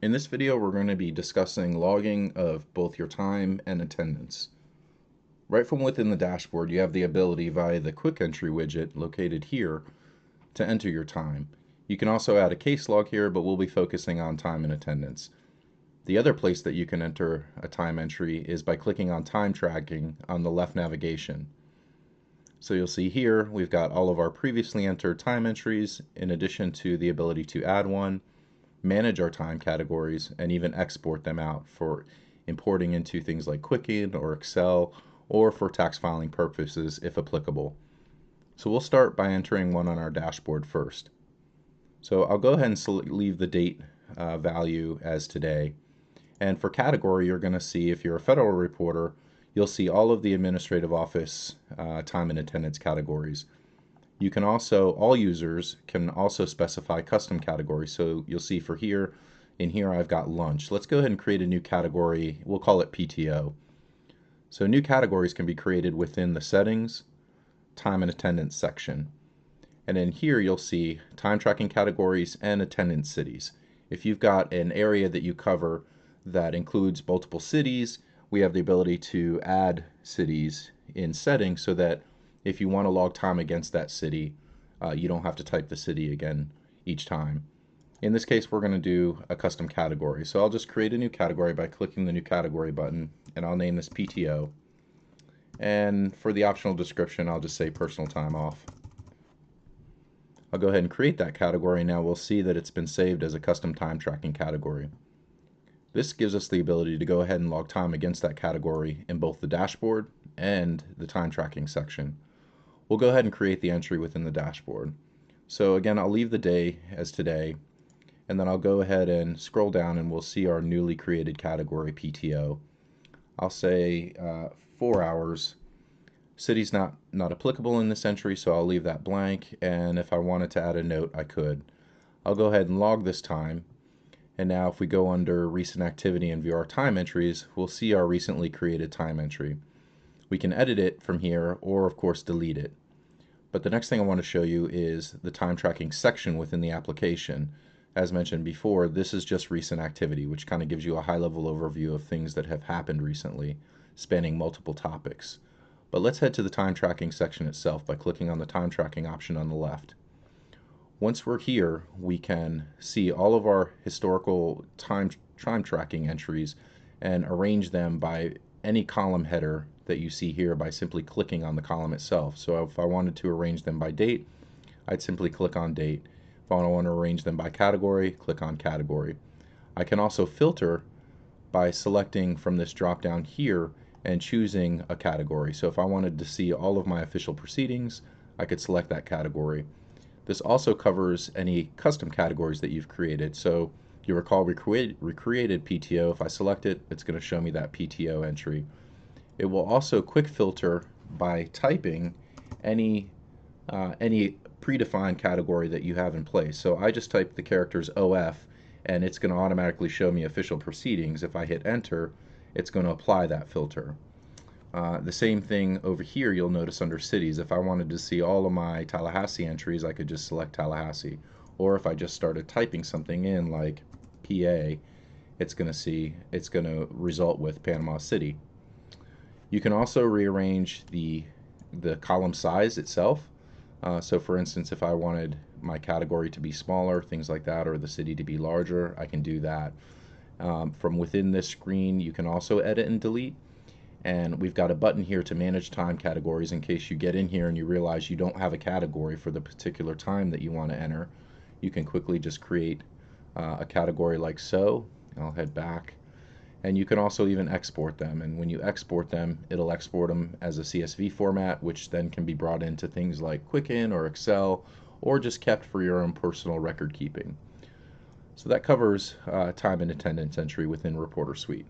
In this video, we're going to be discussing logging of both your time and attendance. Right from within the dashboard, you have the ability via the Quick Entry widget located here to enter your time. You can also add a case log here, but we'll be focusing on time and attendance. The other place that you can enter a time entry is by clicking on time tracking on the left navigation. So you'll see here we've got all of our previously entered time entries in addition to the ability to add one, manage our time categories, and even export them out for importing into things like Quicken or Excel or for tax filing purposes if applicable. So we'll start by entering one on our dashboard first. So I'll go ahead and leave the date value as today. And for category, you're going to see, if you're a federal reporter, you'll see all of the administrative office time and attendance categories. You can also, all users can also specify custom categories. So you'll see for here, in here I've got lunch. Let's go ahead and create a new category. We'll call it PTO. So new categories can be created within the settings, time and attendance section. And in here you'll see time tracking categories and attendance cities. If you've got an area that you cover that includes multiple cities, we have the ability to add cities in settings so that if you want to log time against that city, you don't have to type the city again each time. In this case, we're going to do a custom category. So I'll just create a new category by clicking the new category button, and I'll name this PTO. And for the optional description, I'll just say personal time off. I'll go ahead and create that category. Now we'll see that it's been saved as a custom time tracking category. This gives us the ability to go ahead and log time against that category in both the dashboard and the time tracking section. We'll go ahead and create the entry within the dashboard. So again, I'll leave the day as today, and then I'll go ahead and scroll down and we'll see our newly created category PTO. I'll say 4 hours. City's not applicable in this entry, so I'll leave that blank, and if I wanted to add a note, I could. I'll go ahead and log this time. And now if we go under recent activity and view our time entries, we'll see our recently created time entry. We can edit it from here or of course delete it. But the next thing I want to show you is the time tracking section within the application. As mentioned before, this is just recent activity, which kind of gives you a high-level overview of things that have happened recently, spanning multiple topics. But let's head to the time tracking section itself by clicking on the time tracking option on the left. Once we're here, we can see all of our historical time tracking entries and arrange them by any column header that you see here by simply clicking on the column itself. So if I wanted to arrange them by date, I'd simply click on date. If I want to arrange them by category, click on category. I can also filter by selecting from this drop down here and choosing a category. So if I wanted to see all of my official proceedings, I could select that category. This also covers any custom categories that you've created. So you recall we recreated PTO. If I select it, it's going to show me that PTO entry. It will also quick filter by typing any predefined category that you have in place. So I just typed the characters OF, and it's going to automatically show me official proceedings. If I hit enter, it's going to apply that filter. The same thing over here you'll notice under cities. If I wanted to see all of my Tallahassee entries, I could just select Tallahassee. Or if I just started typing something in like PA, it's going to result with Panama City. You can also rearrange the column size itself. So for instance, if I wanted my category to be smaller, things like that, or the city to be larger, I can do that. From within this screen, you can also edit and delete. And we've got a button here to manage time categories in case you get in here and you realize you don't have a category for the particular time that you want to enter. You can quickly just create a category like so. I'll head back. And you can also even export them. And when you export them, it'll export them as a CSV format, which then can be brought into things like Quicken or Excel, or just kept for your own personal record keeping. So that covers time and attendance entry within Reporter Suite.